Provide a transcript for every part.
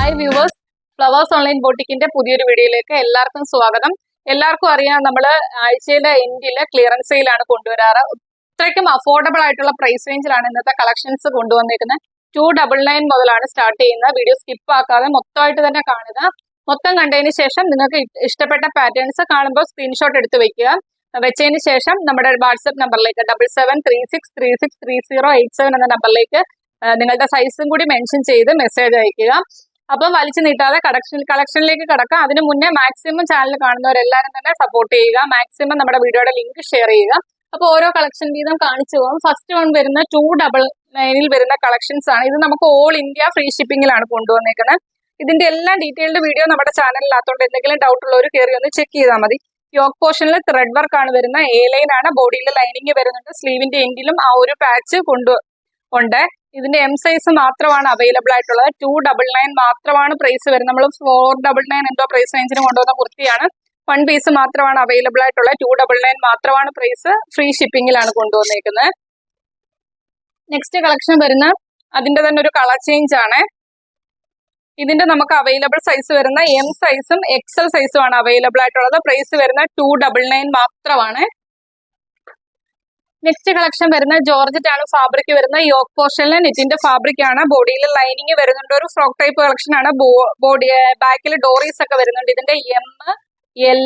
Hi viewers, flowers online ബോട്ടിക്കിന്റെ പുതിയൊരു വീഡിയോയിലേക്ക് എല്ലാവർക്കും സ്വാഗതം. എല്ലാവർക്കും അറിയാം, നമ്മൾ ആഴ്ചയുടെ എൻഡില് ക്ലിയറൻസ് സെയിലാണ് കൊണ്ടുവരാറ്. ഇത്രയ്ക്കും അഫോർഡബിൾ ആയിട്ടുള്ള പ്രൈസ് റേഞ്ചിലാണ് ഇന്നത്തെ കളക്ഷൻസ് കൊണ്ടുവന്നിരിക്കുന്നത്. 299 മുതലാണ് സ്റ്റാർട്ട് ചെയ്യുന്നത്. വീഡിയോ സ്കിപ്പ് ആക്കാതെ മൊത്തമായിട്ട് തന്നെ കാണുക. മൊത്തം കണ്ടതിന് ശേഷം നിങ്ങൾക്ക് ഇഷ്ടപ്പെട്ട പാറ്റേൺസ് കാണുമ്പോൾ സ്ക്രീൻഷോട്ട് എടുത്ത് വെക്കുക. വെച്ചതിന് ശേഷം നമ്മുടെ വാട്സ്ആപ്പ് നമ്പറിലേക്ക് 7736363087 എന്ന നമ്പറിലേക്ക് നിങ്ങളുടെ സൈസും കൂടി മെൻഷൻ ചെയ്ത് മെസ്സേജ് അയക്കുക. അപ്പം വലിച്ചു നീട്ടാതെ കളക്ഷനിലേക്ക് കടക്കാം. അതിന് മുന്നേ മാക്സിമം ചാനൽ കാണുന്നവരെല്ലാവരും തന്നെ സപ്പോർട്ട് ചെയ്യുക. മാക്സിമം നമ്മുടെ വീഡിയോയുടെ ലിങ്ക് ഷെയർ ചെയ്യുക. അപ്പോൾ ഓരോ കളക്ഷൻ വീതം കാണിച്ചു പോകും. ഫസ്റ്റ് വൺ വരുന്ന 299 വരുന്ന കളക്ഷൻസ് ആണ്. ഇത് നമുക്ക് ഓൾ ഇന്ത്യ ഫ്രീ ഷിപ്പിംഗിലാണ് കൊണ്ടുവന്നേക്കുന്നത്. ഇതിന്റെ എല്ലാം ഡീറ്റെയിൽഡ് വീഡിയോ നമ്മുടെ ചാനലിലാത്തോണ്ട് എന്തെങ്കിലും ഡൗട്ട് ഉള്ളവർ കയറി ഒന്ന് ചെക്ക് ചെയ്താൽ മതി. യോക്ക് പോർഷനിൽ ത്രെഡ് വർക്ക് ആണ് വരുന്ന, എ ലൈൻ ആണ്, ബോഡിയിൽ ലൈനിങ് വരുന്നുണ്ട്, സ്ലീവിന്റെ എൻഡിലും ആ ഒരു പാച്ച് ഉണ്ട്. ഇതിന്റെ എം സൈസ് മാത്രമാണ് അവൈലബിൾ ആയിട്ടുള്ളത്. 299 മാത്രമാണ് പ്രൈസ് വരുന്നത്. നമ്മൾ 499 എന്തോ പ്രൈസ് റേഞ്ചിന് കൊണ്ടുവന്ന കുർത്തിയാണ്. 1 പീസ് മാത്രമാണ് അവൈലബിൾ ആയിട്ടുള്ളത്. 299 മാത്രമാണ് പ്രൈസ്. ഫ്രീ ഷിപ്പിംഗിലാണ് കൊണ്ടുവന്നേക്കുന്നത്. നെക്സ്റ്റ് കളക്ഷൻ വരുന്ന അതിന്റെ തന്നെ ഒരു കളർ ചേഞ്ച് ആണ്. ഇതിന്റെ നമുക്ക് അവൈലബിൾ സൈസ് വരുന്ന എം സൈസും എക്സൽ സൈസും ആണ് അവൈലബിൾ ആയിട്ടുള്ളത്. പ്രൈസ് വരുന്ന 299 മാത്രമാണ്. നെക്സ്റ്റ് കളക്ഷൻ വരുന്ന ജോർജറ്റ് ആണ് ഫാബ്രിക് വരുന്നത്. യോക്ക് പോർഷനിലെ നെറ്റിന്റെ ഫാബ്രിക് ആണ്. ബോഡിയിൽ ലൈനിങ് വരുന്നുണ്ട്. ഒരു ഫ്രോക്ക് ടൈപ്പ് കളക്ഷൻ ആണ്. ബോഡി ബാക്കിൽ ഡോറീസ് ഒക്കെ വരുന്നുണ്ട്. ഇതിന്റെ M, L,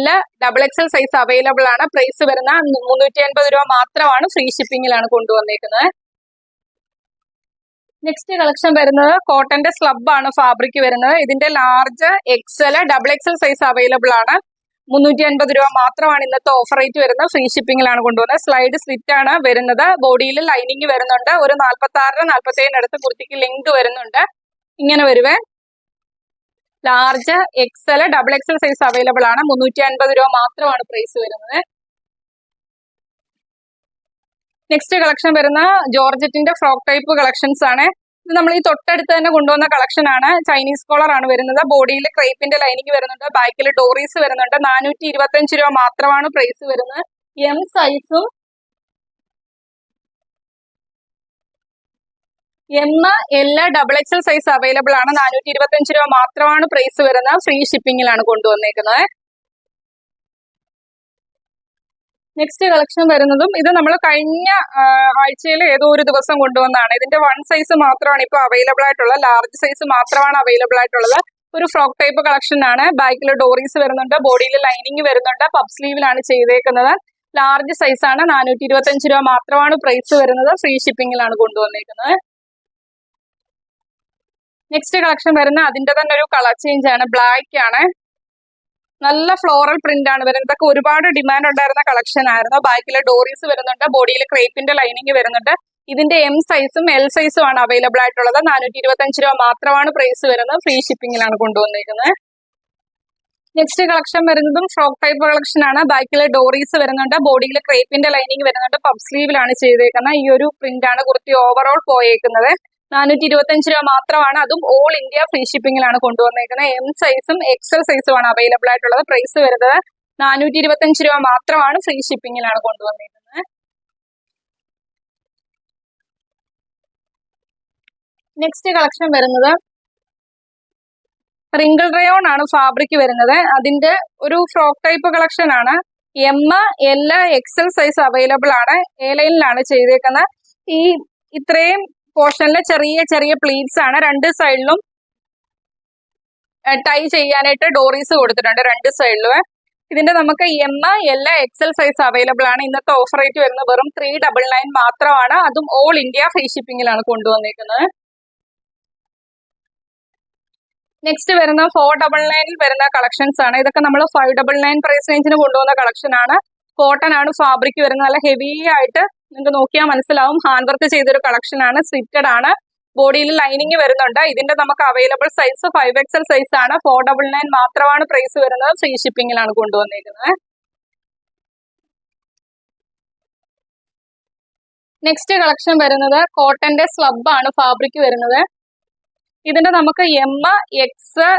XXL size available ആണ്. പ്രൈസ് വരുന്ന 350 രൂപ മാത്രമാണ്. ഫ്രീ ഷിപ്പിംഗിലാണ് കൊണ്ടുവന്നേക്കുന്നത്. നെക്സ്റ്റ് കളക്ഷൻ വരുന്നത് കോട്ടന്റെ സ്ലബ് ആണ് ഫാബ്രിക് വരുന്നത്. ഇതിന്റെ large, XL, XXL size available ആണ്. 350 രൂപ മാത്രമാണ് ഇന്നത്തെ ഓഫർ റേറ്റ് വരുന്നത്. ഫ്രീ ഷിപ്പിംഗിലാണ് കൊണ്ടുവന്നത്. സ്ലൈഡ് സ്ലിറ്റ് ആണ് വരുന്നത്. ബോഡിയിൽ ലൈനിങ് വരുന്നുണ്ട്. ഒരു 46-47 അടുത്ത് കുർത്തിക്ക് ലെങ്ത് വരുന്നുണ്ട്. ഇങ്ങനെ വരുവേ. Large, XL, XXL size available ആണ്. 350 രൂപ മാത്രമാണ് പ്രൈസ് വരുന്നത്. നെക്സ്റ്റ് കളക്ഷൻ വരുന്ന ജോർജറ്റിന്റെ ഫ്രോക്ക് ടൈപ്പ് കളക്ഷൻസ് ആണ്. ഇത് നമ്മൾ ഈ തൊട്ടടുത്ത് തന്നെ കൊണ്ടുവന്ന കളക്ഷൻ ആണ്. ചൈനീസ് കോളർ ആണ് വരുന്നത്. ബോഡിയിൽ ക്രേപ്പിന്റെ ലൈനിങ് വരുന്നുണ്ട്. ബാക്കിൽ ഡോറീസ് വരുന്നുണ്ട്. 425 രൂപ മാത്രമാണ് പ്രൈസ് വരുന്നത്. എം സൈസും M, L, XXL size available ആണ്. 425 രൂപ മാത്രമാണ് പ്രൈസ് വരുന്നത്. ഫ്രീ ഷിപ്പിംഗിലാണ് കൊണ്ടുവന്നേക്കുന്നത്. നെക്സ്റ്റ് കളക്ഷൻ വരുന്നതും ഇത് നമ്മൾ കഴിഞ്ഞ ആഴ്ചയിൽ ഏതോ ഒരു ദിവസം കൊണ്ടുവന്നതാണ്. ഇതിന്റെ 1 സൈസ് മാത്രമാണ് ഇപ്പോൾ അവൈലബിൾ ആയിട്ടുള്ളത്. ലാർജ് സൈസ് മാത്രമാണ് അവൈലബിൾ ആയിട്ടുള്ളത്. ഒരു ഫ്രോക്ക് ടൈപ്പ് കളക്ഷൻ ആണ്. ബാക്കിൽ ഡോറീസ് വരുന്നുണ്ട്. ബോഡിയിൽ ലൈനിങ് വരുന്നുണ്ട്. പഫ് സ്ലീവിലാണ് ചെയ്തേക്കുന്നത്. ലാർജ് സൈസ് ആണ്. 425 രൂപ മാത്രമാണ് പ്രൈസ് വരുന്നത്. ഫ്രീ ഷിപ്പിംഗിലാണ് കൊണ്ടുവന്നേക്കുന്നത്. നെക്സ്റ്റ് കളക്ഷൻ വരുന്ന അതിന്റെ തന്നെ ഒരു കളർ ചേഞ്ച് ആണ്. ബ്ലാക്ക് ആണ്. നല്ല ഫ്ലോറൽ പ്രിന്റ് ആണ് വരുന്നത്. ഇതൊക്കെ ഒരുപാട് ഡിമാൻഡ് ഉണ്ടായിരുന്ന കളക്ഷൻ ആയിരുന്നു. ബാക്കിൽ ഡോറീസ് വരുന്നുണ്ട്. ബോഡിയിൽ ക്രേപ്പിന്റെ ലൈനിങ് വരുന്നുണ്ട്. ഇതിന്റെ എം സൈസും എൽ സൈസും ആണ് അവൈലബിൾ ആയിട്ടുള്ളത്. 425 രൂപ മാത്രമാണ് പ്രൈസ് വരുന്നത്. ഫ്രീ ഷിപ്പിംഗിലാണ് കൊണ്ടുവന്നിരിക്കുന്നത്. നെക്സ്റ്റ് കളക്ഷൻ വരുന്നതും ഫ്രോക്ക് ടൈപ്പ് കളക്ഷൻ ആണ്. ബാക്കിൽ ഡോറീസ് വരുന്നുണ്ട്. ബോഡിയിൽ ക്രേപ്പിന്റെ ലൈനിങ് വരുന്നുണ്ട്. പഫ് സ്ലീവിലാണ് ചെയ്തേക്കുന്നത്. ഈ ഒരു പ്രിന്റ് ആണ് കുർത്തി ഓവറോൾ പോയേക്കുന്നത്. 425 രൂപ മാത്രമാണ്. അതും ഓൾ ഇന്ത്യ ഫ്രീ ഷിപ്പിംഗിലാണ് കൊണ്ടുവന്നേക്കുന്നത്. എം സൈസും XL സൈസും ആണ് അവൈലബിൾ ആയിട്ടുള്ളത്. പ്രൈസ് വരുന്നത് 425 രൂപ മാത്രമാണ്. ഫ്രീ ഷിപ്പിംഗിലാണ് കൊണ്ടുവന്നേക്കുന്നത്. നെക്സ്റ്റ് കളക്ഷൻ വരുന്നത് റിങ്കിൾ റയോൺ ആണ് ഫാബ്രിക് വരുന്നത്. അതിന്റെ ഒരു ഫ്രോക്ക് ടൈപ്പ് കളക്ഷൻ ആണ്. M, L, XL size available ആണ്. എ ലൈനിലാണ് ചെയ്തേക്കുന്നത്. ഈ ഇത്രയും പോർഷനിലെ ചെറിയ ചെറിയ പ്ലീറ്റ്സ് ആണ്. 2 സൈഡിലും ടൈ ചെയ്യാനായിട്ട് ഡോറീസ് കൊടുത്തിട്ടുണ്ട്. 2 സൈഡിലും. ഇതിന്റെ നമുക്ക് M, L, XL size available ആണ്. ഇന്നത്തെ ഓഫർ റേറ്റ് വരുന്നത് വെറും 399 മാത്രമാണ്. അതും ഓൾ ഇന്ത്യ ഫ്രീ ഷിപ്പിംഗിലാണ് കൊണ്ടുവന്നിരിക്കുന്നത്. നെക്സ്റ്റ് വരുന്ന 499 വരുന്ന കളക്ഷൻസ് ആണ്. ഇതൊക്കെ നമ്മൾ 599 പ്രൈസ് റേഞ്ചിന് കൊണ്ടുവന്ന കളക്ഷൻ ആണ്. കോട്ടൺ ആണ് ഫാബ്രിക് വരുന്നത്. നല്ല ഹെവി ആയിട്ട് നിങ്ങൾക്ക് നോക്കിയാൽ മനസ്സിലാവും. ഹാൻഡ് വർക്ക് ചെയ്തൊരു കളക്ഷൻ ആണ്. സ്ലിറ്റഡ് ആണ്. ബോഡിയിൽ ലൈനിങ് വരുന്നുണ്ട്. ഇതിന്റെ നമുക്ക് അവൈലബിൾ സൈസ് 5XL സൈസ് ആണ്. 499 മാത്രമാണ് പ്രൈസ് വരുന്നത്. ഫ്രീ ഷിപ്പിംഗിലാണ് കൊണ്ടുവന്നിരിക്കുന്നത്. നെക്സ്റ്റ് കളക്ഷൻ വരുന്നത് കോട്ടന്റെ സ്ലബ് ആണ് ഫാബ്രിക് വരുന്നത്. ഇതിന്റെ നമുക്ക് M, XL,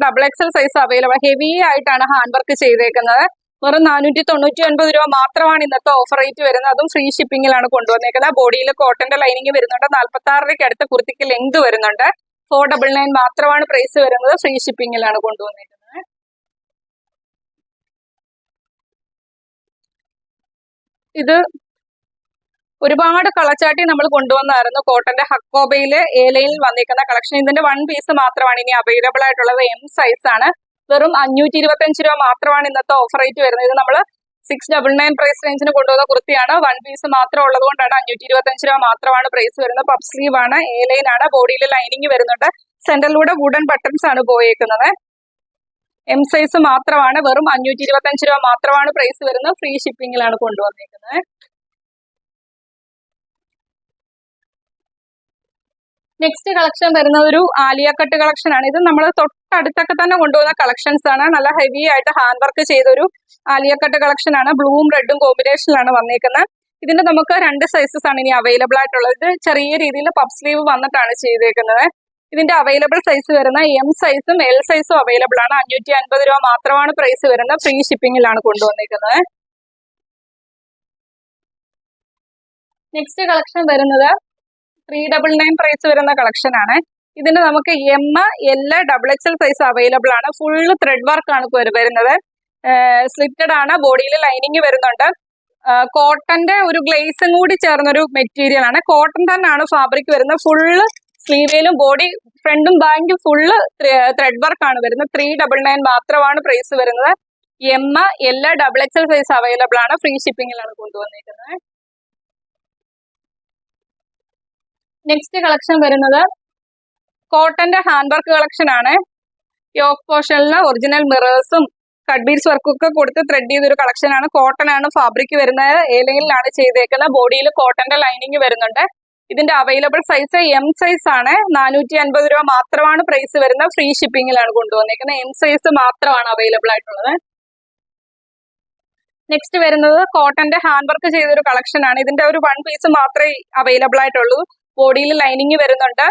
XXL size available. Heavy ആയിട്ടാണ് ഹാൻഡ് വർക്ക് ചെയ്തേക്കുന്നത്. വെറും 499 രൂപ മാത്രമാണ് ഇന്നത്തെ ഓഫർ റേറ്റ് വരുന്നത്. അതും ഫ്രീ ഷിപ്പിംഗിലാണ് കൊണ്ടുവന്നേക്കുന്നത്. ബോഡിയിൽ കോട്ടന്റെ ലൈനിങ് വരുന്നുണ്ട്. 46 അടുത്ത കുർത്തിക്ക് ലെങ്ത് വരുന്നുണ്ട്. 499 മാത്രമാണ് പ്രൈസ് വരുന്നത്. ഫ്രീ ഷിപ്പിംഗിലാണ് കൊണ്ടുവന്നിരിക്കുന്നത്. ഇത് ഒരുപാട് കളച്ചാട്ടി നമ്മൾ കൊണ്ടുവന്നായിരുന്നു. കോട്ടന്റെ ഹക്കോബയില് ഏലയിൽ വന്നിരിക്കുന്ന കളക്ഷൻ. ഇതിന്റെ 1 പീസ് മാത്രമാണ് ഇനി അവൈലബിൾ ആയിട്ടുള്ളത്. M സൈസ് ആണ്. വെറും 525 രൂപ മാത്രമാണ് ഇന്നത്തെ ഓഫർ റേറ്റ് വരുന്നത്. ഇത് നമ്മൾ 699 പ്രൈസ് റേഞ്ചിന് കൊണ്ടുവന്ന കുർത്തിയാണ്. 1 പീസ് മാത്രം ഉള്ളത് കൊണ്ടാണ് 525 രൂപ മാത്രമാണ് പ്രൈസ് വരുന്നത്. പഫ് സ്ലീവ് ആണ്, ഏലൈൻ ആണ്, ബോഡിയിൽ ലൈനിങ് വരുന്നുണ്ട്. സെന്ററിലൂടെ വുഡൻ ബട്ടൺസ് ആണ് പോയേക്കുന്നത്. M സൈസ് മാത്രമാണ്. വെറും 525 രൂപ മാത്രമാണ് പ്രൈസ് വരുന്നത്. ഫ്രീ ഷിപ്പിംഗിലാണ് കൊണ്ടുവന്നിരിക്കുന്നത്. നെക്സ്റ്റ് കളക്ഷൻ വരുന്നത് ഒരു ആലിയ കട്ട് കളക്ഷൻ ആണ്. ഇത് നമ്മൾ തൊട്ടടുത്തൊക്കെ തന്നെ കൊണ്ടുവന്ന കളക്ഷൻസ് ആണ്. നല്ല ഹെവി ആയിട്ട് ഹാൻഡ് വർക്ക് ചെയ്തൊരു ആലിയ കട്ട് കളക്ഷൻ ആണ്. ബ്ലൂവും റെഡും കോമ്പിനേഷനിലാണ് വന്നിരിക്കുന്നത്. ഇതിന്റെ നമുക്ക് 2 സൈസസ് ആണ് ഇനി അവൈലബിൾ ആയിട്ടുള്ളത്. ഇത് ചെറിയ രീതിയിൽ പഫ് സ്ലീവ് വന്നിട്ടാണ് ചെയ്തേക്കുന്നത്. ഇതിന്റെ അവൈലബിൾ സൈസ് വരുന്ന M സൈസും L സൈസും അവൈലബിൾ ആണ്. 550 രൂപ മാത്രമാണ് പ്രൈസ് വരുന്നത്. ഫ്രീ ഷിപ്പിംഗിലാണ് കൊണ്ടുവന്നിരിക്കുന്നത്. നെക്സ്റ്റ് കളക്ഷൻ വരുന്നത് 399 പ്രൈസ് വരുന്ന കളക്ഷൻ ആണ്. ഇതിന്റെ നമുക്ക് M, L, XXL size available ആണ്. ഫുള്ള് ത്രെഡ് വർക്ക് ആണ് വരുന്നത്. സ്ലിറ്റഡ് ആണ്, ബോഡിയിൽ ലൈനിങ് വരുന്നുണ്ട്. കോട്ടന്റെ ഒരു ഗ്ലേസും കൂടി ചേർന്നൊരു മെറ്റീരിയൽ ആണ്. കോട്ടൺ തന്നെയാണ് ഫാബ്രിക് വരുന്നത്. ഫുള്ള് സ്ലീവിലും ബോഡി ഫ്രണ്ടും ബാക്കും ഫുള്ള് ത്രെഡ് വർക്ക് ആണ് വരുന്നത്. 399 മാത്രമാണ് പ്രൈസ് വരുന്നത്. M, L, XXL size available ആണ്. ഫ്രീ ഷിപ്പിംഗിലാണ് കൊണ്ടുവന്നിരിക്കുന്നത്. നെക്സ്റ്റ് കളക്ഷൻ വരുന്നത് കോട്ടന്റെ ഹാൻഡ് വർക്ക് കളക്ഷൻ ആണ്. യോക്ക് പോർഷനിൽ ഒറിജിനൽ മിറേഴ്സും കട്ട് ബീഡ്സ് വർക്കും ഒക്കെ കൊടുത്ത് ത്രെഡ് ചെയ്തൊരു കളക്ഷൻ ആണ്. കോട്ടൺ ആണ് ഫാബ്രിക് വരുന്നത്. ഏലയിലാണ് ചെയ്തേക്കുന്നത്. ബോഡിയിൽ കോട്ടന്റെ ലൈനിങ് വരുന്നുണ്ട്. ഇതിന്റെ അവൈലബിൾ സൈസ് M സൈസ് ആണ്. 450 രൂപ മാത്രമാണ് പ്രൈസ് വരുന്നത്. ഫ്രീ ഷിപ്പിംഗിലാണ് കൊണ്ടുവന്നിരിക്കുന്നത്. M സൈസ് മാത്രമാണ് അവൈലബിൾ ആയിട്ടുള്ളത്. നെക്സ്റ്റ് വരുന്നത് കോട്ടന്റെ ഹാൻഡ് വർക്ക് ചെയ്തൊരു കളക്ഷൻ ആണ്. ഇതിന്റെ ഒരു 1 പീസ് മാത്രമേ അവൈലബിൾ ആയിട്ടുള്ളൂ. ബോഡിയിൽ ലൈനിങ് വരുന്നുണ്ട്.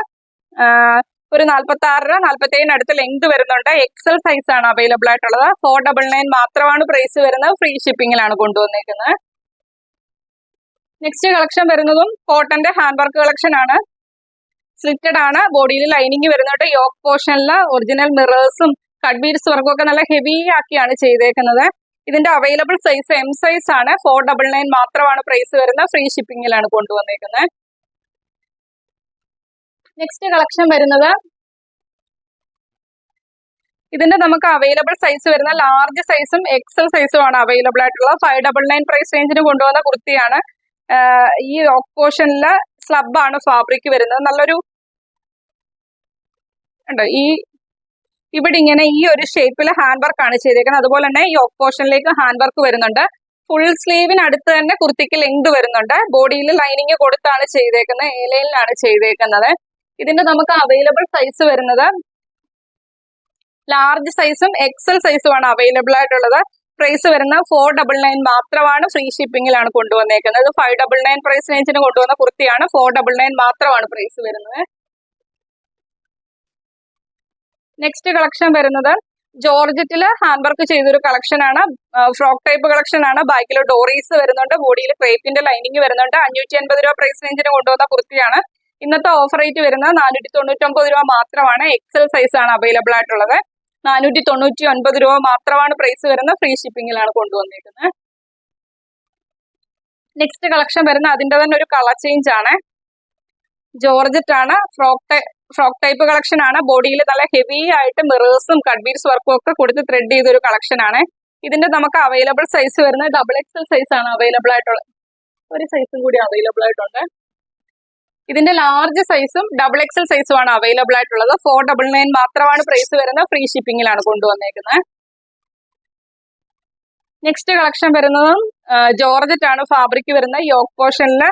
ഒരു 46 47 അടുത്ത് ലെങ്ത് വരുന്നുണ്ട്. XL സൈസ് ആണ് അവൈലബിൾ ആയിട്ടുള്ളത്. 499 മാത്രമാണ് പ്രൈസ് വരുന്നത്. ഫ്രീ ഷിപ്പിംഗിലാണ് കൊണ്ടുവന്നിരിക്കുന്നത്. നെക്സ്റ്റ് കളക്ഷൻ വരുന്നതും കോട്ടന്റെ ഹാൻഡ് വർക്ക് കളക്ഷൻ ആണ്. സ്ലിറ്റഡ് ആണ്, ബോഡിയിൽ ലൈനിങ് വരുന്നുണ്ട്. യോക്ക് പോർഷനിൽ ഒറിജിനൽ മിറേഴ്സും കട്ട് ബീഡ്സ് വർക്കും ഒക്കെ നല്ല ഹെവി ആക്കിയാണ് ചെയ്തേക്കുന്നത്. ഇതിന്റെ അവൈലബിൾ സൈസ് M സൈസ് ആണ്. 499 മാത്രമാണ് പ്രൈസ് വരുന്നത്. ഫ്രീ ഷിപ്പിംഗിലാണ് കൊണ്ടുവന്നിരിക്കുന്നത്. നെക്സ്റ്റ് കളക്ഷൻ വരുന്നത് ഇതിന്റെ നമുക്ക് അവൈലബിൾ സൈസ് വരുന്ന ലാർജ് സൈസും XL സൈസും ആണ് അവൈലബിൾ ആയിട്ടുള്ളത്. 599 പ്രൈസ് റേഞ്ചിന് കൊണ്ടുവന്ന കുർത്തിയാണ്. ഈ യോക്ക് പോർഷനില് സ്ലബ് ആണ് ഫാബ്രിക് വരുന്നത്. നല്ലൊരു ഉണ്ടോ ഈ ഇവിടെ ഇങ്ങനെ ഈ ഒരു ഷേപ്പിൽ ഹാൻഡ് വർക്ക് ആണ് ചെയ്തേക്കുന്നത്. അതുപോലെ തന്നെ യോക്ക് പോർഷനിലേക്ക് ഹാൻഡ് വർക്ക് വരുന്നുണ്ട്. ഫുൾ സ്ലീവിനടുത്ത് തന്നെ കുർത്തിക്ക് ലെങ്ത് വരുന്നുണ്ട്. ബോഡിയിൽ ലൈനിങ് കൊടുത്താണ് ചെയ്തേക്കുന്നത്. ഏലയിലാണ് ചെയ്തേക്കുന്നത്. ഇതിന്റെ നമുക്ക് അവൈലബിൾ സൈസ് വരുന്നത് ലാർജ് സൈസും XL സൈസും ആണ് അവൈലബിൾ ആയിട്ടുള്ളത്. പ്രൈസ് വരുന്ന 499 മാത്രമാണ്. ഫ്രീ ഷിപ്പിംഗിലാണ് കൊണ്ടുവന്നേക്കുന്നത്. 599 പ്രൈസ് റേഞ്ചിന് കൊണ്ടുവന്ന കുർത്തിയാണ്. 499 മാത്രമാണ് പ്രൈസ് വരുന്നത്. നെക്സ്റ്റ് കളക്ഷൻ വരുന്നത് ജോർജറ്റില് ഹാൻഡ് വർക്ക് ചെയ്തൊരു കളക്ഷൻ ആണ്. ഫ്രോക്ക് ടൈപ്പ് കളക്ഷൻ ആണ്. ബാക്കിൽ ഡോറീസ് വരുന്നുണ്ട്. ബോഡിയിൽ ക്രേപ്പിന്റെ ലൈനിങ് വരുന്നുണ്ട്. 550 രൂപ പ്രൈസ് റേഞ്ചിന് കൊണ്ടുവന്ന കുർത്തിയാണ്. ഇന്നത്തെ ഓഫർ റേറ്റ് വരുന്നത് 499 രൂപ മാത്രമാണ്. XL സൈസ് ആണ് അവൈലബിൾ ആയിട്ടുള്ളത്. 499 രൂപ മാത്രമാണ് പ്രൈസ് വരുന്നത്. ഫ്രീ ഷിപ്പിംഗിലാണ് കൊണ്ടുവന്നിരിക്കുന്നത്. നെക്സ്റ്റ് കളക്ഷൻ വരുന്ന അതിന്റെ തന്നെ ഒരു കളർ ചേഞ്ച് ആണ്. ജോർജറ്റ് ആണ്. ഫ്രോക്ക് ടൈപ്പ് കളക്ഷൻ ആണ്. ബോഡിയിൽ നല്ല ഹെവി ആയിട്ട് മിറേഴ്സും കട്ട് ബീഡ്സ് വർക്കും ഒക്കെ കൊടുത്ത് ത്രെഡ് ചെയ്തൊരു കളക്ഷൻ ആണ്. ഇതിന്റെ നമുക്ക് അവൈലബിൾ സൈസ് വരുന്നത് XXL സൈസ് ആണ് അവൈലബിൾ ആയിട്ടുള്ളത്. ഒരു സൈസും കൂടി അവൈലബിൾ ആയിട്ടുണ്ട്. ഇതിന്റെ ലാർജ് സൈസും XXL സൈസും ആണ് അവൈലബിൾ ആയിട്ടുള്ളത്. 499 മാത്രമാണ് പ്രൈസ് വരുന്നത്. ഫ്രീ ഷിപ്പിംഗിലാണ് കൊണ്ടുവന്നേക്കുന്നത്. നെക്സ്റ്റ് കളക്ഷൻ വരുന്നതും ജോർജറ്റ് ആണ് ഫാബ്രിക് വരുന്നത്. യോക്ക് പോർഷനിൽ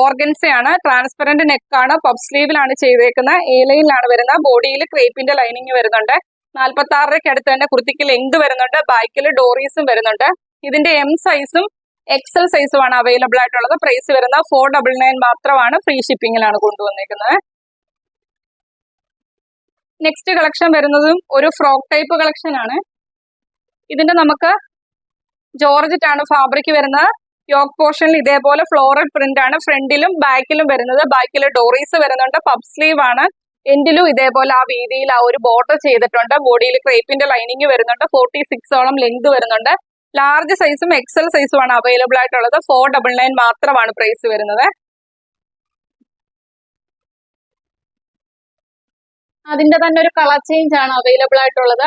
ഓർഗൻസയാണ്. ട്രാൻസ്പെറന്റ് നെക്ക് ആണ്. പഫ് സ്ലീവിലാണ് ചെയ്തേക്കുന്നത്. ഏലയിലാണ് വരുന്നത്. ബോഡിയിൽ ക്രേപ്പിന്റെ ലൈനിങ് വരുന്നുണ്ട്. 46 അടുത്ത് തന്നെ കുർത്തിക്ക് ലെങ്ത് വരുന്നുണ്ട്. ബാക്കിൽ ഡോറീസും വരുന്നുണ്ട്. ഇതിന്റെ M സൈസും XL സൈസും ആണ് അവൈലബിൾ ആയിട്ടുള്ളത്. പ്രൈസ് വരുന്നത് 499 മാത്രമാണ്. ഫ്രീ ഷിപ്പിംഗിലാണ് കൊണ്ടുവന്നിരിക്കുന്നത്. നെക്സ്റ്റ് കളക്ഷൻ വരുന്നതും ഒരു ഫ്രോക്ക് ടൈപ്പ് കളക്ഷൻ ആണ്. ഇതിന്റെ നമുക്ക് ജോർജറ്റ് ആണ് ഫാബ്രിക് വരുന്നത്. യോക്ക് പോർഷനിൽ ഇതേപോലെ ഫ്ലോറൽ പ്രിന്റ് ആണ് ഫ്രണ്ടിലും ബാക്കിലും വരുന്നത്. ബാക്കിൽ ഡോറീസ് വരുന്നുണ്ട്. പഫ് സ്ലീവ് ആണ്. എൻഡിലും ഇതേപോലെ ആ വീതിയിൽ ആ ഒരു ബോർഡർ ചെയ്തിട്ടുണ്ട്. ബോഡിയിൽ ക്രേപ്പിന്റെ ലൈനിങ് വരുന്നുണ്ട്. 46 ലെങ്ത് വരുന്നുണ്ട്. ലാർജ് സൈസും എക്സൽ സൈസും ആണ് അവൈലബിൾ ആയിട്ടുള്ളത്. 499 മാത്രമാണ് പ്രൈസ് വരുന്നത്. അതിന്റെ തന്നെ ഒരു കളർ ചേഞ്ച് ആണ് അവൈലബിൾ ആയിട്ടുള്ളത്.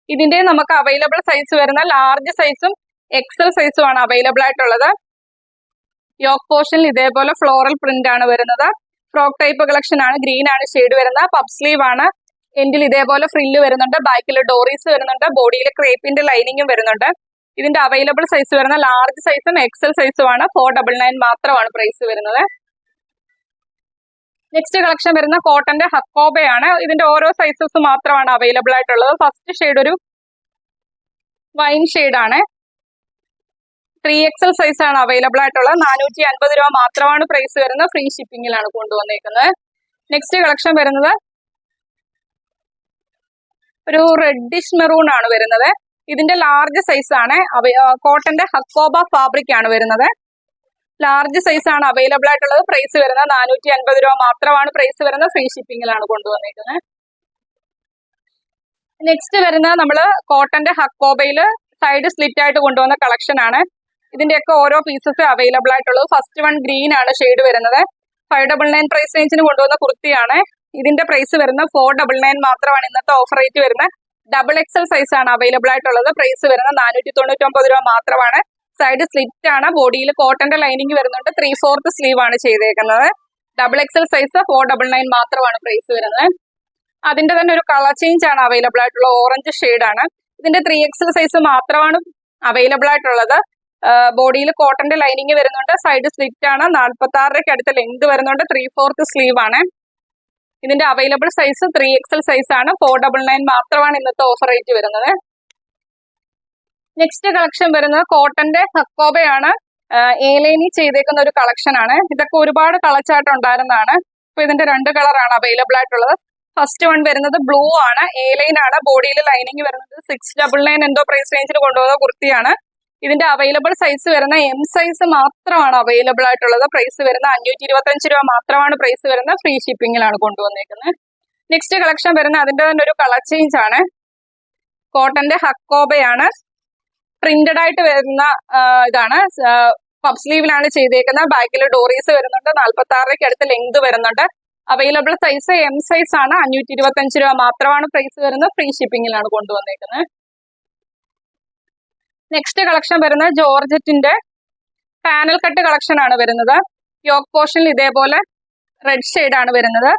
ഇതിന്റെ നമുക്ക് അവൈലബിൾ സൈസ് വരുന്ന ലാർജ് സൈസും എക്സൽ സൈസും ആണ് അവൈലബിൾ ആയിട്ടുള്ളത്. യോക്ക് പോർഷനിൽ ഇതേപോലെ ഫ്ലോറൽ പ്രിന്റ് ആണ് വരുന്നത്. ഫ്രോക്ക് ടൈപ്പ് കളക്ഷൻ ആണ്. ഗ്രീൻ ആണ് ഷെയ്ഡ് വരുന്നത്. പഫ് സ്ലീവ് ആണ്. എൻഡിൽ ഇതേപോലെ ഫ്രില്ല് വരുന്നുണ്ട്. ബാക്കിൽ ഡോറീസ് വരുന്നുണ്ട്. ബോഡിയിൽ ക്രേപ്പിന്റെ ലൈനിങ്ങും വരുന്നുണ്ട്. ഇതിന്റെ അവൈലബിൾ സൈസ് വരുന്ന ലാർജ് സൈസും എക്സൽ സൈസും ആണ്. 499 മാത്രമാണ് പ്രൈസ് വരുന്നത്. നെക്സ്റ്റ് കളക്ഷൻ വരുന്ന കോട്ടന്റെ ഹക്കോബയാണ്. ഇതിന്റെ ഓരോ സൈസസ് മാത്രമാണ് അവൈലബിൾ ആയിട്ടുള്ളത്. ഫസ്റ്റ് ഷെയ്ഡ് ഒരു വൈൻ ഷെയ്ഡ് ആണ്. 3XL സൈസ് ആണ് അവൈലബിൾ ആയിട്ടുള്ളത്. 450 രൂപ മാത്രമാണ് പ്രൈസ് വരുന്നത്. ഫ്രീ ഷിപ്പിംഗിലാണ് കൊണ്ടുവന്നേക്കുന്നത്. നെക്സ്റ്റ് കളക്ഷൻ വരുന്നത് ഒരു റെഡിഷ് മെറൂൺ ആണ് വരുന്നത്. ഇതിന്റെ ലാർജ് സൈസ് ആണ്. കോട്ടന്റെ ഹക്കോബ ഫാബ്രിക് ആണ് വരുന്നത്. ലാർജ് സൈസ് ആണ് അവൈലബിൾ ആയിട്ടുള്ളത്. പ്രൈസ് വരുന്നത് 450 രൂപ മാത്രമാണ് പ്രൈസ് വരുന്നത്. ഫ്രീ ഷിപ്പിംഗിലാണ് കൊണ്ടുവന്നേക്കുന്നത്. നെക്സ്റ്റ് വരുന്നത് നമ്മള് കോട്ടന്റെ ഹക്കോബയില് സൈഡ് സ്ലിറ്റ് ആയിട്ട് കൊണ്ടുവന്ന കളക്ഷൻ ആണ്. ഇതിന്റെയൊക്കെ ഓരോ പീസസ് അവൈലബിൾ ആയിട്ടുള്ളത്. ഫസ്റ്റ് വൺ ഗ്രീൻ ആണ് ഷെയ്ഡ് വരുന്നത്. 599 പ്രൈസ് റേഞ്ചിന് കൊണ്ടുവന്ന കുർത്തിയാണ്. ഇതിന്റെ പ്രൈസ് വരുന്നത് 499 മാത്രമാണ്. ഇന്നത്തെ ഓഫർ റേറ്റ് വരുന്നത്. XXL സൈസ് ആണ് അവൈലബിൾ ആയിട്ടുള്ളത്. പ്രൈസ് വരുന്നത് 499 രൂപ മാത്രമാണ്. സൈഡ് സ്ലിറ്റ് ആണ്. ബോഡിയിൽ കോട്ടന്റെ ലൈനിങ് വരുന്നുണ്ട്. 3/4 സ്ലീവ് ആണ് ചെയ്തേക്കുന്നത്. XXL സൈസ് 499 മാത്രമാണ് പ്രൈസ് വരുന്നത്. അതിന്റെ തന്നെ ഒരു കളർ ചേഞ്ച് ആണ് അവൈലബിൾ ആയിട്ടുള്ള. ഓറഞ്ച് ഷെയ്ഡ് ആണ്. ഇതിന്റെ 3XL സൈസ് മാത്രമാണ് അവൈലബിൾ ആയിട്ടുള്ളത്. ബോഡിയിൽ കോട്ടന്റെ ലൈനിങ് വരുന്നുണ്ട്. സൈഡ് സ്ലിറ്റ് ആണ്. 46 അടുത്ത ലെങ്ത് വരുന്നുണ്ട്. 3/4 സ്ലീവ് ആണ്. ഇതിന്റെ അവൈലബിൾ സൈസ് 3XL സൈസ് ആണ്. 499 മാത്രമാണ് ഇന്നത്തെ ഓഫർ റേറ്റ് വരുന്നത്. നെക്സ്റ്റ് കളക്ഷൻ വരുന്നത് കോട്ടന്റെ ഹക്കോബയാണ്. ഏലൈനി ചെയ്തേക്കുന്ന ഒരു കളക്ഷൻ ആണ്. ഇതൊക്കെ ഒരുപാട് കളച്ചാട്ടം ഉണ്ടായിരുന്നതാണ്. ഇപ്പൊ ഇതിന്റെ 2 കളറാണ് അവൈലബിൾ ആയിട്ടുള്ളത്. ഫസ്റ്റ് വൺ വരുന്നത് ബ്ലൂ ആണ്. ഏലൈൻ ആണ്. ബോഡിയിൽ ലൈനിങ് വരുന്നത്. 699 എന്തോ പ്രൈസ് റേഞ്ചിൽ കൊണ്ടുപോകുന്ന കുർത്തിയാണ്. ഇതിന്റെ അവൈലബിൾ സൈസ് വരുന്ന M സൈസ് മാത്രമാണ് അവൈലബിൾ ആയിട്ടുള്ളത്. പ്രൈസ് വരുന്ന 525 രൂപ മാത്രമാണ് പ്രൈസ് വരുന്നത്. ഫ്രീ ഷിപ്പിംഗിലാണ് കൊണ്ടുവന്നേക്കുന്നത്. നെക്സ്റ്റ് കളക്ഷൻ വരുന്ന അതിന്റെ തന്നെ ഒരു കളർ ചേഞ്ച് ആണ്. കോട്ടന്റെ ഹക്കോബയാണ്. പ്രിന്റഡ് ആയിട്ട് വരുന്ന ഇതാണ്. പഫ് സ്ലീവിലാണ് ചെയ്തേക്കുന്നത്. ബാക്കിൽ ഡോറീസ് വരുന്നുണ്ട്. 46 അടുത്ത് ലെങ്ത് വരുന്നുണ്ട്. അവൈലബിൾ സൈസ് M സൈസ് ആണ്. 525 രൂപ മാത്രമാണ് പ്രൈസ് വരുന്നത്. ഫ്രീ ഷിപ്പിംഗിലാണ് കൊണ്ടുവന്നേക്കുന്നത്. നെക്സ്റ്റ് കളക്ഷൻ വരുന്നത് ജോർജറ്റിന്റെ പാനൽ കട്ട് കളക്ഷൻ ആണ് വരുന്നത്. യോക്ക് പോർഷനിൽ ഇതേപോലെ റെഡ് ഷെയ്ഡ് ആണ് വരുന്നത്.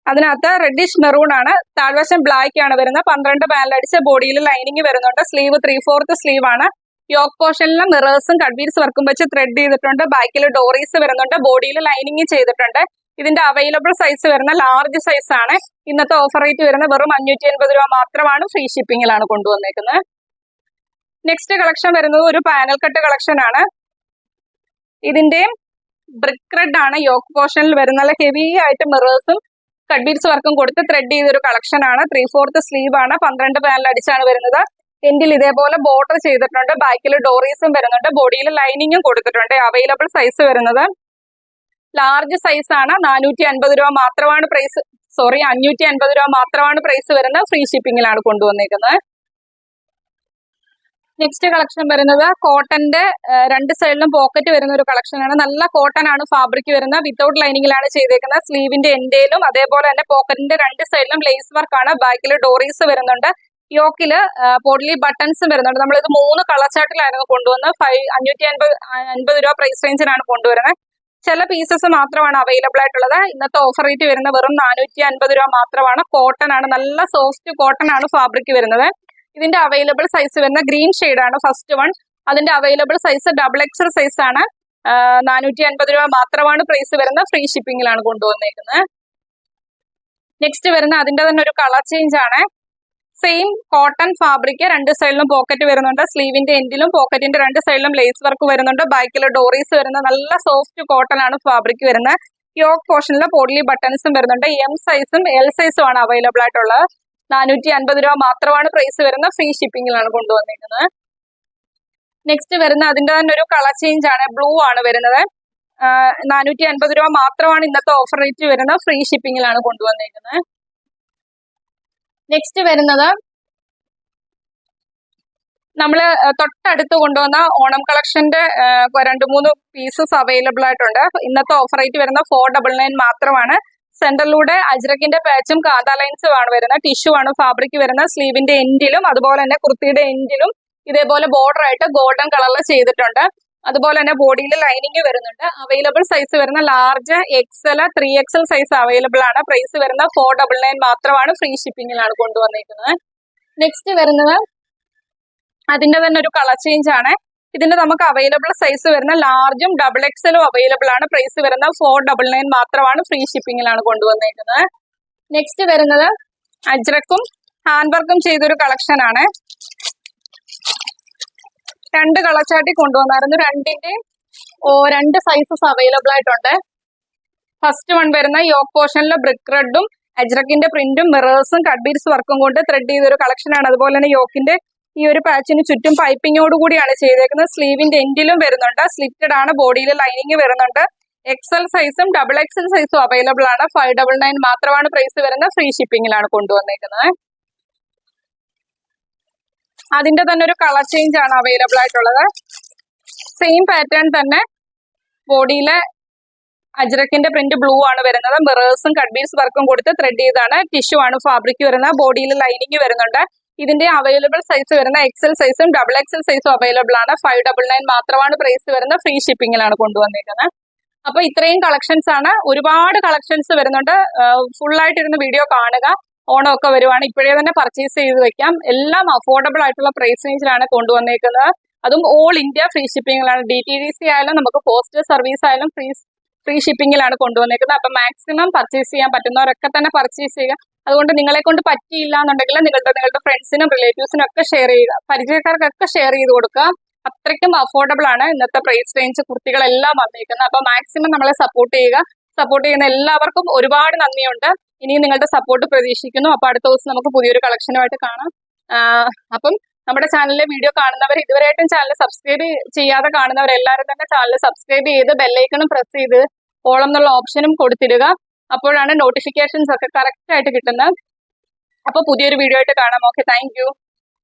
അതിനകത്ത് റെഡിഷ് മെറൂൺ ആണ്. താഴ്വശം ബ്ലാക്ക് ആണ് വരുന്നത്. 12 പാനൽ അടിച്ച ബോഡിയിൽ ലൈനിങ് വരുന്നുണ്ട്. സ്ലീവ് 3/4 സ്ലീവ് ആണ്. യോക്ക് പോർഷനിൽ മിറേഴ്സും കട്ട്ബീഡ്സ് വർക്കും വെച്ച് ത്രെഡ് ചെയ്തിട്ടുണ്ട്. ബാക്കിൽ ഡോറീസ് വരുന്നുണ്ട്. ബോഡിയിൽ ലൈനിങ് ചെയ്തിട്ടുണ്ട്. ഇതിന്റെ അവൈലബിൾ സൈസ് വരുന്ന ലാർജ് സൈസ് ആണ്. ഇന്നത്തെ ഓഫർ റേറ്റ് വരുന്നത് വെറും 580 രൂപ മാത്രമാണ്. ഫ്രീ ഷിപ്പിംഗിലാണ് കൊണ്ടുവന്നേക്കുന്നത്. നെക്സ്റ്റ് കളക്ഷൻ വരുന്നത് ഒരു പാനൽ കട്ട് കളക്ഷൻ ആണ്. ഇതിന്റെയും ബ്രിക്ക് റെഡ് ആണ്. യോക്ക് പോർഷനിൽ വരുന്ന ഹെവി ആയിട്ട് മിറേഴ്സും കട്ട്ബീഡ്സ് വർക്കും കൊടുത്ത് ത്രെഡ് ചെയ്തൊരു കളക്ഷൻ ആണ്. 3/4 സ്ലീവ് ആണ്. 12 പാനൽ അടിച്ചാണ് വരുന്നത്. എൻഡിൽ ഇതേപോലെ ബോർഡർ ചെയ്തിട്ടുണ്ട്. ബാക്കിൽ ഡോറീസും വരുന്നുണ്ട്. ബോഡിയിൽ ലൈനിങ്ങും കൊടുത്തിട്ടുണ്ട്. അവൈലബിൾ സൈസ് വരുന്നത് ലാർജ് സൈസ് ആണ്. 450 രൂപ മാത്രമാണ് പ്രൈസ്. 550 രൂപ മാത്രമാണ് പ്രൈസ് വരുന്നത്. ഫ്രീ ഷിപ്പിംഗിലാണ് കൊണ്ടുവന്നേക്കുന്നത്. നെക്സ്റ്റ് കളക്ഷൻ വരുന്നത് കോട്ടന്റെ 2 സൈഡിലും പോക്കറ്റ് വരുന്ന ഒരു കളക്ഷൻ ആണ്. നല്ല കോട്ടൺ ആണ് ഫാബ്രിക് വരുന്നത്. വിത്തൗട്ട് ലൈനിങ്ങിലാണ് ചെയ്തേക്കുന്നത്. സ്ലീവിന്റെ എൻഡേലും അതേപോലെ തന്നെ പോക്കറ്റിന്റെ 2 സൈഡിലും ലേസ് വർക്ക് ആണ്. ബാക്കിൽ ഡോറീസ് വരുന്നുണ്ട്. യോക്കില് പൊഡ്ലി ബട്ടൺസും വരുന്നുണ്ട്. നമ്മളിത് 3 കളർ ചാർട്ടിലായിരുന്നു കൊണ്ടുവന്നത്. 550 രൂപ പ്രൈസ് റേഞ്ചിലാണ് കൊണ്ടുവരുന്നത്. ചില പീസസ് മാത്രമാണ് അവൈലബിൾ ആയിട്ടുള്ളത്. ഇന്നത്തെ ഓഫർ റേറ്റ് വരുന്നത് വെറും 450 രൂപ മാത്രമാണ്. കോട്ടൺ ആണ്. നല്ല സോഫ്റ്റ് കോട്ടൺ ആണ് ഫാബ്രിക് വരുന്നത്. ഇതിന്റെ അവൈലബിൾ സൈസ് വരുന്ന ഗ്രീൻ ഷെയ്ഡ് ആണ് ഫസ്റ്റ് വൺ. അതിന്റെ അവൈലബിൾ സൈസ് XXL സൈസ് ആണ്. 450 രൂപ മാത്രമാണ് പ്രൈസ് വരുന്നത്. ഫ്രീ ഷിപ്പിംഗിലാണ് കൊണ്ടുവന്നേക്കുന്നത്. നെക്സ്റ്റ് വരുന്ന അതിന്റെ തന്നെ ഒരു കളർ ചേഞ്ച് ആണ്. Same cotton fabric. 2 സൈഡിലും പോക്കറ്റ് വരുന്നുണ്ട്. സ്ലീവിന്റെ എൻഡിലും പോക്കറ്റിന്റെ 2 സൈഡിലും ലേസ് വർക്ക് വരുന്നുണ്ട്. ബാക്കിൽ ഡോറീസ് വരുന്ന നല്ല സോഫ്റ്റ് കോട്ടൺ ആണ് ഫാബ്രിക് വരുന്നത്. യോക്ക് പോർഷനിൽ പൊഡ്ലി ബട്ടൺസും വരുന്നുണ്ട്. M സൈസും L സൈസും ആണ് അവൈലബിൾ ആയിട്ടുള്ളത്. 450 രൂപ മാത്രമാണ് പ്രൈസ് വരുന്നത്. ഫ്രീ ഷിപ്പിംഗിലാണ് കൊണ്ടുവന്നിരിക്കുന്നത്. നെക്സ്റ്റ് വരുന്ന അതിന്റെ തന്നെ ഒരു കളർ ചേഞ്ച് ആണ്. ബ്ലൂ ആണ് വരുന്നത്. 450 രൂപ മാത്രമാണ് ഇന്നത്തെ ഓഫർ റേറ്റ് വരുന്നത്. ഫ്രീ ഷിപ്പിംഗിലാണ് കൊണ്ടുവന്നേക്കുന്നത്. നെക്സ്റ്റ് വരുന്നത് നമ്മള് തൊട്ടടുത്ത് കൊണ്ടുവന്ന ഓണം കളക്ഷന്റെ 2-3 പീസസ് അവൈലബിൾ ആയിട്ടുണ്ട്. ഇന്നത്തെ ഓഫർ റേറ്റ് വരുന്ന 499 മാത്രമാണ്. സെന്ററിലൂടെ അജ്രക്കിന്റെ പാച്ചും കാന്ത ലൈൻസും ആണ് വരുന്നത്. ടിഷ്യൂ ആണ് ഫാബ്രിക് വരുന്നത്. സ്ലീവിന്റെ എൻഡിലും അതുപോലെ തന്നെ കുർത്തിയുടെ എൻഡിലും ഇതേപോലെ ബോർഡർ ആയിട്ട് ഗോൾഡൻ കളറിൽ ചെയ്തിട്ടുണ്ട്. അതുപോലെ തന്നെ ബോഡിയിൽ ലൈനിങ് വരുന്നുണ്ട്. അവൈലബിൾ സൈസ് വരുന്ന large, XL, 3XL size available ആണ്. പ്രൈസ് വരുന്ന 499 മാത്രമാണ്. ഫ്രീ ഷിപ്പിംഗിലാണ് കൊണ്ടുവന്നിരിക്കുന്നത്. നെക്സ്റ്റ് വരുന്നത് അതിന്റെ തന്നെ ഒരു കളർ ചേഞ്ച് ആണ്. ഇതിന്റെ നമുക്ക് അവൈലബിൾ സൈസ് വരുന്ന ലാർജും XXL അവൈലബിൾ ആണ്. പ്രൈസ് വരുന്ന 499 മാത്രമാണ്. ഫ്രീ ഷിപ്പിംഗിലാണ് കൊണ്ടുവന്നിരിക്കുന്നത്. നെക്സ്റ്റ് വരുന്നത് അജ്രക്കും ഹാൻഡ് വർക്കും ചെയ്തൊരു കളക്ഷൻ ആണ്. 2 കളർ ചാർട്ടിൽ കൊണ്ടുവന്നായിരുന്നു. 2 സൈസസ് അവൈലബിൾ ആയിട്ടുണ്ട്. ഫസ്റ്റ് വൺ വരുന്ന യോക്ക് പോർഷനിലെ ബ്രിക്ക് റെഡും അജ്രക്കിന്റെ പ്രിന്റും മിറേഴ്സും കട്ട് ബീഡ്സ് വർക്കും കൊണ്ട് ത്രെഡ് ചെയ്തൊരു കളക്ഷൻ ആണ്. അതുപോലെ തന്നെ യോക്കിന്റെ ഈ ഒരു പാച്ചിന് ചുറ്റും പൈപ്പിങ്ങോട് കൂടിയാണ് ചെയ്തേക്കുന്നത്. സ്ലീവിന്റെ എൻഡിലും വരുന്നുണ്ട്. സ്ലിറ്റഡ് ആണ്. ബോഡിയിൽ ലൈനിങ് വരുന്നുണ്ട്. XL സൈസും XXL സൈസും അവൈലബിൾ ആണ്. 599 മാത്രമാണ് പ്രൈസ് വരുന്നത്. ഫ്രീ ഷിപ്പിംഗിലാണ് കൊണ്ടുവന്നേക്കുന്നത്. അതിന്റെ തന്നെ ഒരു കളർ ചേഞ്ച് ആണ് അവൈലബിൾ ആയിട്ടുള്ളത്. സെയിം പാറ്റേൺ തന്നെ ബോഡിയിലെ അജ്രക്കിന്റെ പ്രിന്റ് ബ്ലൂ ആണ് വരുന്നത്. മിറേഴ്സും കട്ട് ബീഡ്സ് വർക്കും കൊടുത്ത് ത്രെഡ് ചെയ്താണ്. ടിഷ്യൂ ആണ് ഫാബ്രിക് വരുന്നത്. ബോഡിയിൽ ലൈനിങ് വരുന്നുണ്ട്. ഇതിന്റെ അവൈലബിൾ സൈസ് വരുന്ന XL സൈസും XXL സൈസും അവൈലബിൾ ആണ്. 599 മാത്രമാണ് പ്രൈസ് വരുന്നത്. ഫ്രീ ഷിപ്പിംഗിലാണ് കൊണ്ടുവന്നിരിക്കുന്നത്. അപ്പൊ ഇത്രയും കളക്ഷൻസ് ആണ്. ഒരുപാട് കളക്ഷൻസ് വരുന്നുണ്ട്. ഫുൾ ആയിട്ടിരുന്ന് വീഡിയോ കാണുക. ഓണം ഒക്കെ വരുവാണ്. ഇപ്പോഴേ തന്നെ പർച്ചേസ് ചെയ്ത് വെക്കാം. എല്ലാം അഫോർഡബിൾ ആയിട്ടുള്ള പ്രൈസ് റേഞ്ചിലാണ് കൊണ്ടുവന്നേക്കുന്നത്. അതും ഓൾ ഇന്ത്യ ഫ്രീ ഷിപ്പിംഗിലാണ്. DTDC ആയാലും നമുക്ക് പോസ്റ്റൽ സർവീസ് ആയാലും ഫ്രീ ഷിപ്പിംഗിലാണ് കൊണ്ടുവന്നേക്കുന്നത്. അപ്പൊ മാക്സിമം പർച്ചേസ് ചെയ്യാൻ പറ്റുന്നവരൊക്കെ തന്നെ പർച്ചേസ് ചെയ്യുക. അതുകൊണ്ട് നിങ്ങളെ കൊണ്ട് പറ്റിയില്ല എന്നുണ്ടെങ്കിൽ നിങ്ങളുടെ ഫ്രണ്ട്സിനും റിലേറ്റീവ്സിനും ഒക്കെ ഷെയർ ചെയ്യുക. പരിചയക്കാർക്കൊക്കെ ഷെയർ ചെയ്ത് കൊടുക്കുക. അത്രയ്ക്കും അഫോർഡബിൾ ആണ് ഇന്നത്തെ പ്രൈസ് റേഞ്ച് കുർത്തികളെല്ലാം വന്നേക്കുന്നത്. അപ്പൊ മാക്സിമം നമ്മളെ സപ്പോർട്ട് ചെയ്യുക. സപ്പോർട്ട് ചെയ്യുന്ന എല്ലാവർക്കും ഒരുപാട് നന്ദിയുണ്ട്. ഇനിയും നിങ്ങളുടെ സപ്പോർട്ട് പ്രതീക്ഷിക്കുന്നു. അപ്പൊ അടുത്ത ദിവസം നമുക്ക് പുതിയൊരു കളക്ഷനുമായിട്ട് കാണാം. അപ്പം നമ്മുടെ ചാനലിലെ വീഡിയോ കാണുന്നവർ ഇതുവരെയായിട്ടും ചാനൽ സബ്സ്ക്രൈബ് ചെയ്യാതെ കാണുന്നവരെല്ലാവരും തന്നെ ചാനൽ സബ്സ്ക്രൈബ് ചെയ്ത് ബെല്ലൈക്കണും പ്രസ് ചെയ്ത് ഓളം എന്നുള്ള ഓപ്ഷനും കൊടുത്തിടുക. അപ്പോഴാണ് നോട്ടിഫിക്കേഷൻസ് ഒക്കെ കറക്റ്റ് ആയിട്ട് കിട്ടുന്നത്. അപ്പൊ പുതിയൊരു വീഡിയോ ആയിട്ട് കാണാം. Okay, thank you.